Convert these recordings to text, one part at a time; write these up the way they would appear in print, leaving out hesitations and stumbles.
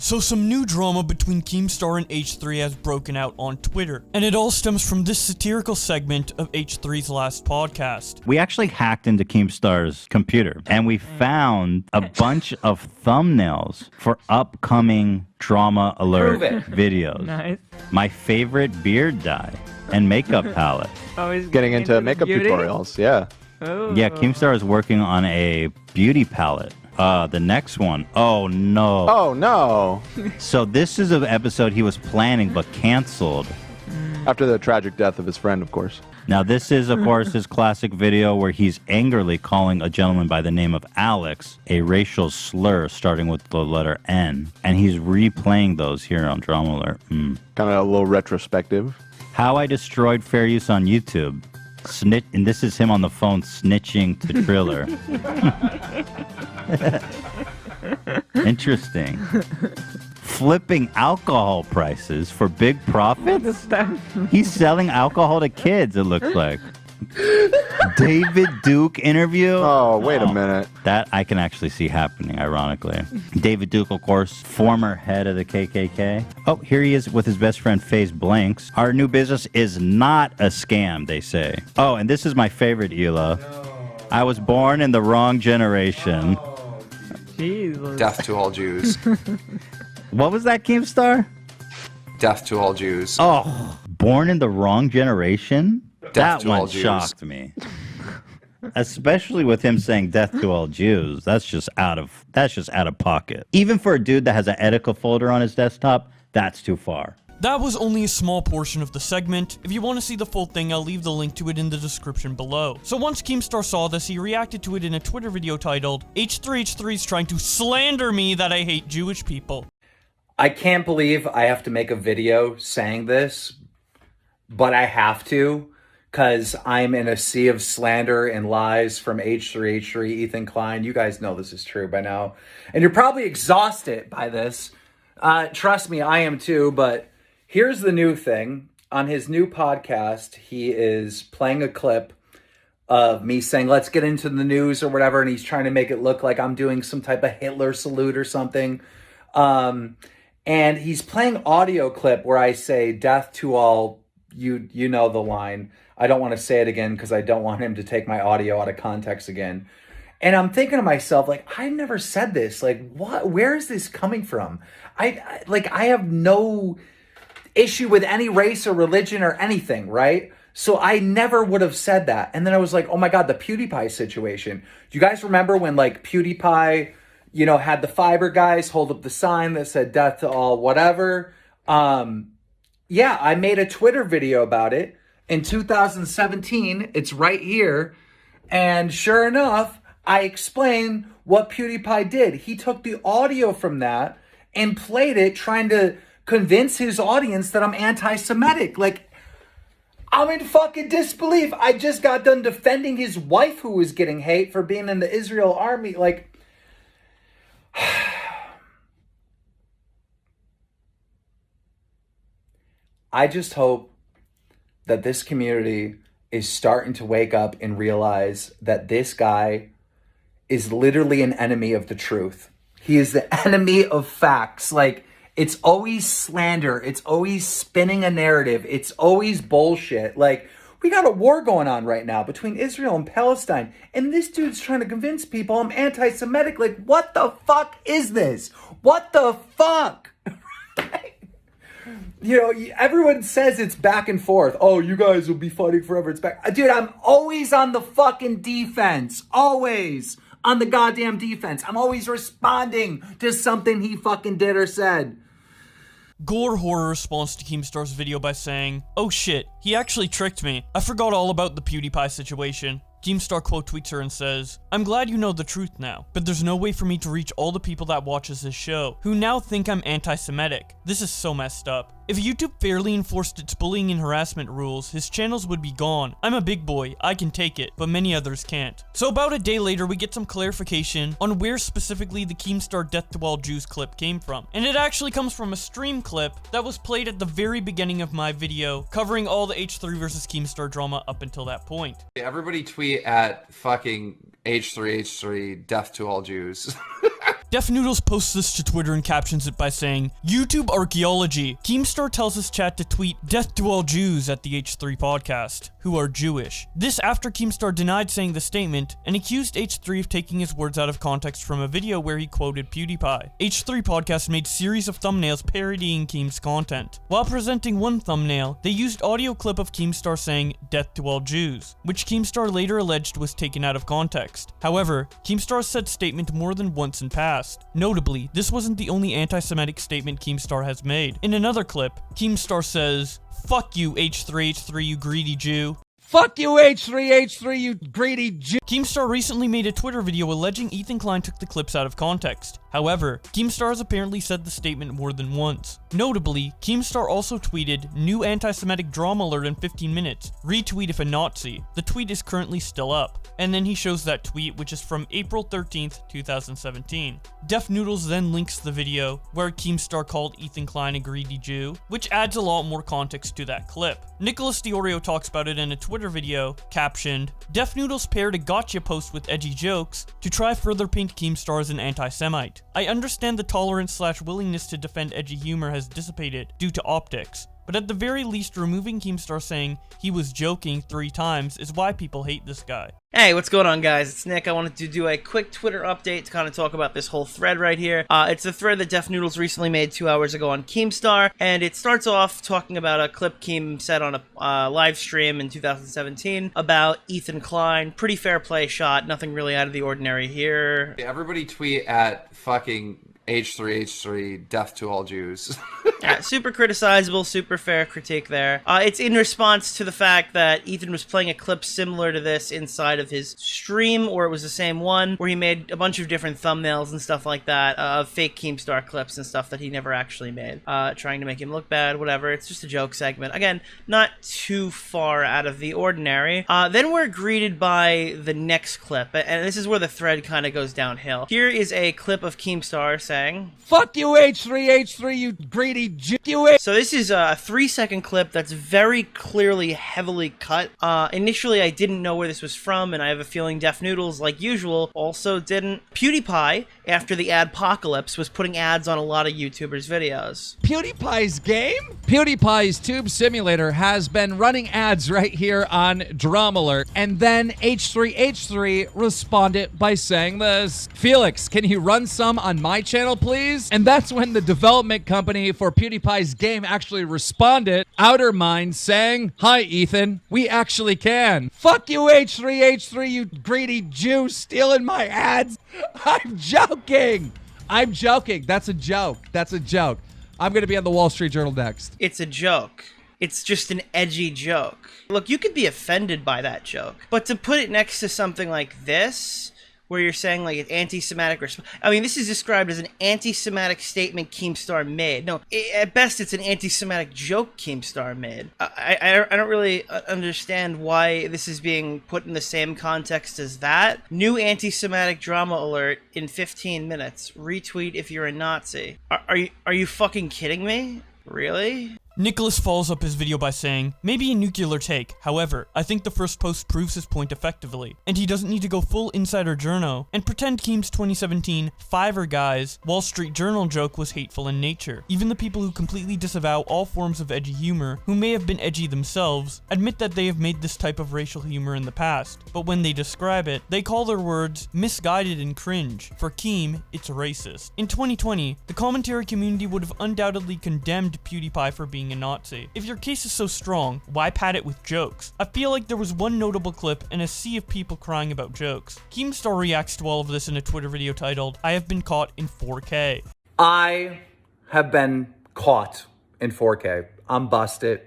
So some new drama between Keemstar and H3 has broken out on Twitter, and it all stems from this satirical segment of H3's last podcast. We actually hacked into Keemstar's computer, and we found a bunch of thumbnails for upcoming Drama Alert videos. Nice. My favorite beard dye and makeup palette. Oh, he's Getting into makeup beauty? tutorials, yeah. Oh. Yeah, Keemstar is working on a beauty palette. The next one. Oh, no. Oh, no. So this is an episode he was planning but canceled. After the tragic death of his friend, of course. Now, this is, of course, his classic video where he's angrily calling a gentleman by the name of Alex a racial slur starting with the letter N. And he's replaying those here on Drama Alert. Kind of a little retrospective. How I Destroyed Fair Use on YouTube. And this is him on the phone snitching to Triller. Interesting. Flipping alcohol prices for big profits? He's selling alcohol to kids, it looks like. David Duke interview? Oh, wait a minute. That I can actually see happening, ironically. David Duke, of course, former head of the KKK. Oh, here he is with his best friend, FaZe Blanks. Our new business is not a scam, they say. Oh, and this is my favorite, Hila. No. I was born in the wrong generation. Jesus. Death to all Jews. What was that, Keemstar? Death to all Jews. Oh, born in the wrong generation? Death That to all one Jews. shocked me. Especially with him saying death to all Jews. That's just out of pocket. Even for a dude that has an Etika folder on his desktop, that's too far. That was only a small portion of the segment. If you want to see the full thing, I'll leave the link to it in the description below. So once Keemstar saw this, he reacted to it in a Twitter video titled, H3H3 is trying to slander me that I hate Jewish people. I can't believe I have to make a video saying this, but I have to, because I'm in a sea of slander and lies from H3H3, Ethan Klein. You guys know this is true by now. And you're probably exhausted by this. Trust me, I am too, but here's the new thing. On his new podcast, he is playing a clip of me saying, let's get into the news or whatever, and he's trying to make it look like I'm doing some type of Hitler salute or something. And he's playing audio clip where I say, death to all, you know the line. I don't want to say it again because I don't want him to take my audio out of context again. And I'm thinking to myself, like, I've never said this. Like, what? Where is this coming from? I have no issue with any race or religion or anything, right? So I never would have said that. And then I was like, oh my God, the PewDiePie situation. Do you guys remember when like PewDiePie, you know, had the Fiverr guys hold up the sign that said death to all whatever? Yeah, I made a Twitter video about it in 2017. It's right here. And sure enough, I explained what PewDiePie did. He took the audio from that and played it trying to convince his audience that I'm anti-Semitic. Like, I'm in fucking disbelief. I just got done defending his wife who was getting hate for being in the Israel army. Like, I just hope that this community is starting to wake up and realize that this guy is literally an enemy of the truth. He is the enemy of facts. Like, it's always slander. It's always spinning a narrative. It's always bullshit. Like, we got a war going on right now between Israel and Palestine, and this dude's trying to convince people I'm anti-Semitic. Like, what the fuck is this? What the fuck? You know, everyone says it's back and forth. Oh, you guys will be fighting forever. It's back. Dude, I'm always on the fucking defense. Always on the goddamn defense. I'm always responding to something he fucking did or said. Gore Horror responds to Keemstar's video by saying, oh shit, he actually tricked me. I forgot all about the PewDiePie situation. Keemstar quote tweets her and says, I'm glad you know the truth now, but there's no way for me to reach all the people that watches this show, who now think I'm anti-Semitic. This is so messed up. If YouTube fairly enforced its bullying and harassment rules, his channels would be gone. I'm a big boy, I can take it, but many others can't. So about a day later, we get some clarification on where specifically the Keemstar Death to All Jews clip came from. And it actually comes from a stream clip that was played at the very beginning of my video, covering all the H3 versus Keemstar drama up until that point. Everybody tweet at fucking H3H3 death to all Jews. Def Noodles posts this to Twitter and captions it by saying, YouTube archaeology. Keemstar tells his chat to tweet death to all Jews at the H3 podcast, who are Jewish. This after Keemstar denied saying the statement and accused H3 of taking his words out of context from a video where he quoted PewDiePie. H3 podcast made series of thumbnails parodying Keem's content. While presenting one thumbnail, they used audio clip of Keemstar saying death to all Jews, which Keemstar later alleged was taken out of context. However, Keemstar said statement more than once in past. Notably, this wasn't the only anti-Semitic statement Keemstar has made. In another clip, Keemstar says, "Fuck you, H3H3, you greedy Jew." Fuck you, H3H3, you greedy Jew. Keemstar recently made a Twitter video alleging Ethan Klein took the clips out of context. However, Keemstar has apparently said the statement more than once. Notably, Keemstar also tweeted, "New anti-Semitic drama alert in 15 minutes. Retweet if a Nazi." The tweet is currently still up. And then he shows that tweet, which is from April 13th, 2017. Def Noodles then links the video where Keemstar called Ethan Klein a greedy Jew, which adds a lot more context to that clip. Nicholas DiOrio talks about it in a Twitter video, captioned, "Def Noodles paired a gotcha post with edgy jokes to try further paint Keemstar as an anti-Semite. I understand the tolerance/willingness to defend edgy humor has dissipated due to optics, but at the very least removing Keemstar saying he was joking 3 times is why people hate this guy." Hey, what's going on, guys? It's Nick. I wanted to do a quick Twitter update to kind of talk about this whole thread right here. It's a thread that Def Noodles recently made 2 hours ago on Keemstar, and it starts off talking about a clip Keem said on a live stream in 2017 about Ethan Klein. Pretty fair play shot, nothing really out of the ordinary here. Everybody tweet at fucking H3H3, death to all Jews. Yeah, super criticizable, super fair critique there. It's in response to the fact that Ethan was playing a clip similar to this inside of his stream, or it was the same one, where he made a bunch of different thumbnails and stuff like that of fake Keemstar clips and stuff that he never actually made, trying to make him look bad, whatever. It's just a joke segment. Again, not too far out of the ordinary. Then we're greeted by the next clip, and this is where the thread kind of goes downhill. Here is a clip of Keemstar saying, "Fuck you, H3H3, you greedy Jew." So this is a 3-second clip that's very clearly heavily cut. Initially, I didn't know where this was from, and I have a feeling Def Noodles, like usual, also didn't. PewDiePie, after the adpocalypse, was putting ads on a lot of YouTubers' videos. PewDiePie's game? PewDiePie's Tube Simulator has been running ads right here on Drama Alert, and then H3H3 responded by saying this: "Felix, can you run some on my channel, please?" And that's when the development company for PewDiePie's game actually responded, Outer Mind, saying, "Hi, Ethan, we actually can." Fuck you, H3H3, you greedy Jew, stealing my ads. I'm joking. I'm joking. That's a joke. That's a joke. I'm going to be on the Wall Street Journal next. It's a joke. It's just an edgy joke. Look, you could be offended by that joke, but to put it next to something like this, where you're saying like an anti-Semitic I mean, this is described as an anti-Semitic statement Keemstar made. No, at best, it's an anti-Semitic joke Keemstar made. I don't really understand why this is being put in the same context as that. New anti-Semitic drama alert in 15 minutes. Retweet if you're a Nazi. Are you fucking kidding me? Really? Nicholas follows up his video by saying, "Maybe a nuclear take, however, I think the first post proves his point effectively, and he doesn't need to go full insider journo and pretend Keem's 2017 Fiverr Guys Wall Street Journal joke was hateful in nature. Even the people who completely disavow all forms of edgy humor, who may have been edgy themselves, admit that they have made this type of racial humor in the past, but when they describe it, they call their words misguided and cringe. For Keem, it's racist." In 2020, the commentary community would have undoubtedly condemned PewDiePie for being a Nazi. If your case is so strong, why pad it with jokes? I feel like there was one notable clip and a sea of people crying about jokes. Keemstar reacts to all of this in a Twitter video titled, "I have been caught in 4K. I have been caught in 4K. I'm busted.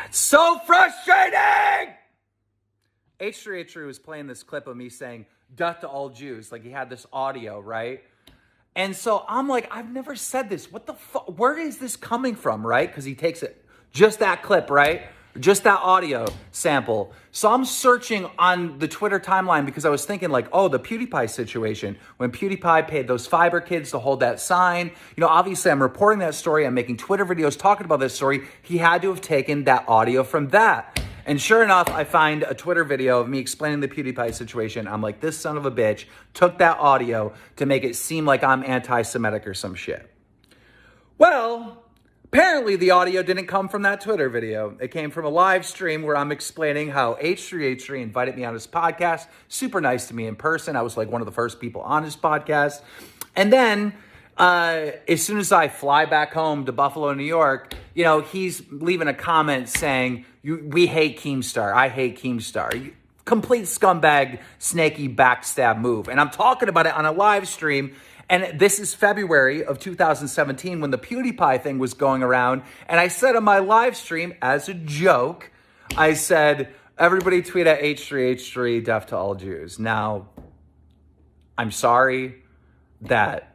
It's so frustrating! H3H3 was playing this clip of me saying, "Death to all Jews." Like, he had this audio, right? And so I'm like, I've never said this. What the fuck? Where is this coming from, right? Because he takes it, just that clip, right? Just that audio sample. So I'm searching on the Twitter timeline because I was thinking like, oh, the PewDiePie situation. When PewDiePie paid those Fiverr kids to hold that sign. You know, obviously I'm reporting that story. I'm making Twitter videos talking about this story. He had to have taken that audio from that. And sure enough, I find a Twitter video of me explaining the PewDiePie situation. I'm like, this son of a bitch took that audio to make it seem like I'm anti-Semitic or some shit. Well, apparently the audio didn't come from that Twitter video. It came from a live stream where I'm explaining how H3H3 invited me on his podcast. Super nice to me in person. I was like one of the first people on his podcast. And then as soon as I fly back home to Buffalo, New York, you know, he's leaving a comment saying, we hate Keemstar. I hate Keemstar. Complete scumbag, snaky backstab move. And I'm talking about it on a live stream. And this is February of 2017 when the PewDiePie thing was going around. And I said on my live stream, as a joke, I said, everybody tweet at H3H3, death to all Jews. Now, I'm sorry that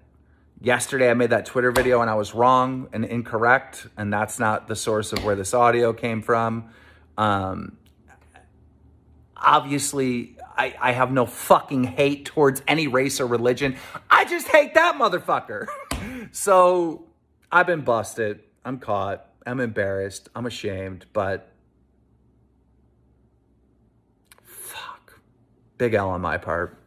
yesterday I made that Twitter video and I was wrong and incorrect. And that's not the source of where this audio came from. Obviously, I have no fucking hate towards any race or religion. I just hate that motherfucker. So I've been busted. I'm caught. I'm embarrassed. I'm ashamed. But fuck. Big L on my part.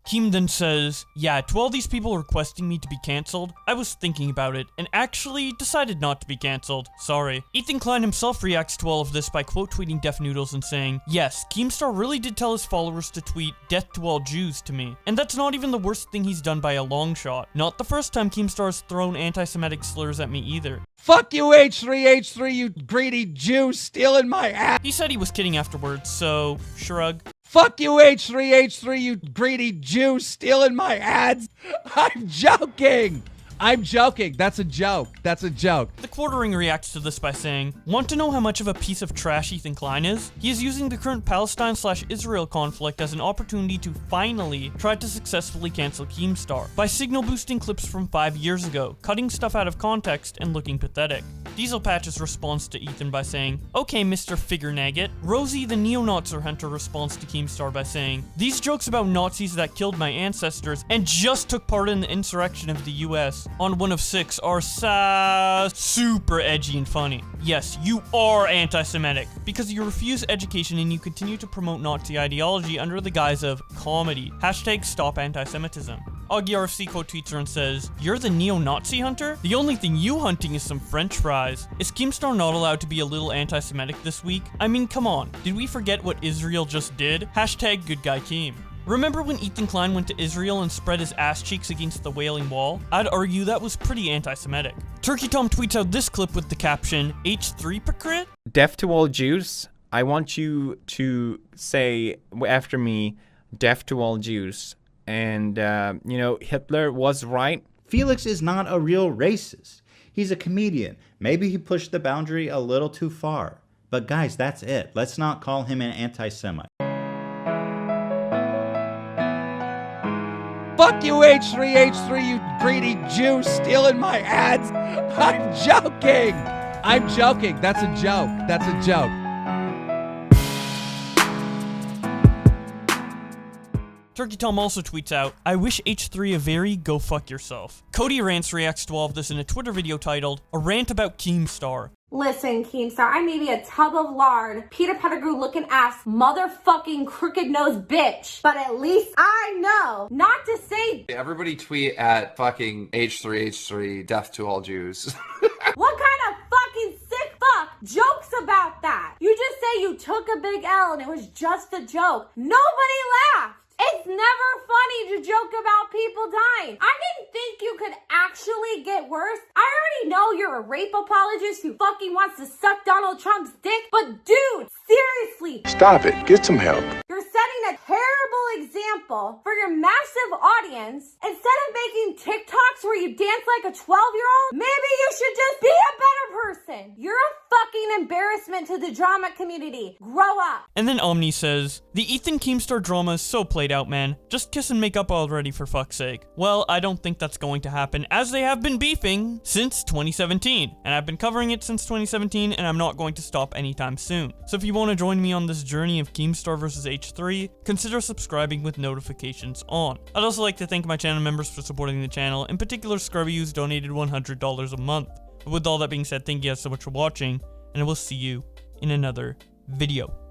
Keem then says, yeah, to all these people requesting me to be cancelled, I was thinking about it and actually decided not to be cancelled. Sorry. Ethan Klein himself reacts to all of this by quote tweeting Def Noodles and saying, yes, Keemstar really did tell his followers to tweet death to all Jews to me. And that's not even the worst thing he's done by a long shot. Not the first time Keemstar has thrown anti-Semitic slurs at me either. Fuck you, H3H3, you greedy Jew stealing my ass. He said he was kidding afterwards, so shrug. Fuck you, H3H3, you greedy Jew stealing my ads. I'm joking. I'm joking. That's a joke. That's a joke. The Quartering reacts to this by saying, want to know how much of a piece of trash Ethan Klein is? He is using the current Palestine/Israel conflict as an opportunity to finally try to successfully cancel Keemstar by signal boosting clips from 5 years ago, cutting stuff out of context and looking pathetic. Diesel Patch's response to Ethan by saying, okay, Mr. Figure Nugget. Rosie the Neo-Nazi Hunter responds to Keemstar by saying, these jokes about Nazis that killed my ancestors and just took part in the insurrection of the US on One of Six are super edgy and funny. Yes, you are anti-Semitic because you refuse education and you continue to promote Nazi ideology under the guise of comedy. Hashtag stop anti-Semitism. Augie RFC quote tweets her and says, you're the neo-Nazi hunter? The only thing you hunting is some french fries. Is Keemstar not allowed to be a little anti-Semitic this week? I mean, come on. Did we forget what Israel just did? Hashtag good guy Keem. Remember when Ethan Klein went to Israel and spread his ass cheeks against the Wailing Wall? I'd argue that was pretty anti-Semitic. Turkey Tom tweets out this clip with the caption, H3-hypocrite? Death to all Jews. I want you to say after me, death to all Jews. And, you know, Hitler was right. Felix is not a real racist. He's a comedian. Maybe he pushed the boundary a little too far. But guys, that's it. Let's not call him an anti-Semite. Fuck you, H3H3, you greedy Jew stealing my ads. I'm joking. I'm joking. That's a joke. That's a joke. Turkey Tom also tweets out, I wish H3 a very go fuck yourself. Cody Rants reacts to all of this in a Twitter video titled, A Rant About Keemstar. Listen, Keemstar, I may be a tub of lard, Peter Pettigrew looking ass, motherfucking crooked nose bitch, but at least I know not to say. Everybody tweet at fucking H3H3, death to all Jews. What kind of fucking sick fuck jokes about that? You just say you took a big L and it was just a joke. Nobody laughed. It's never funny to joke about people dying. I didn't think you could actually get worse. I already know you're a rape apologist who fucking wants to suck Donald Trump's dick, but dude, seriously. Stop it. Get some help. You're setting a terrible example for your massive audience. Instead of making TikToks where you dance like a 12-year-old, maybe you should just be a better person. You're a fucking embarrassment to the drama community. Grow up. And then Omni says, the Ethan Keemstar drama is so played out, man. Just kiss and make up already, for fuck's sake. Well, I don't think that's going to happen, as they have been beefing since 2017. And I've been covering it since 2017, and I'm not going to stop anytime soon. So if you want to join me on this journey of Keemstar versus H3, consider subscribing with notifications on. I'd also like to thank my channel members for supporting the channel, in particular Scrubby, who's donated $100 a month. But with all that being said, thank you guys so much for watching, and I will see you in another video.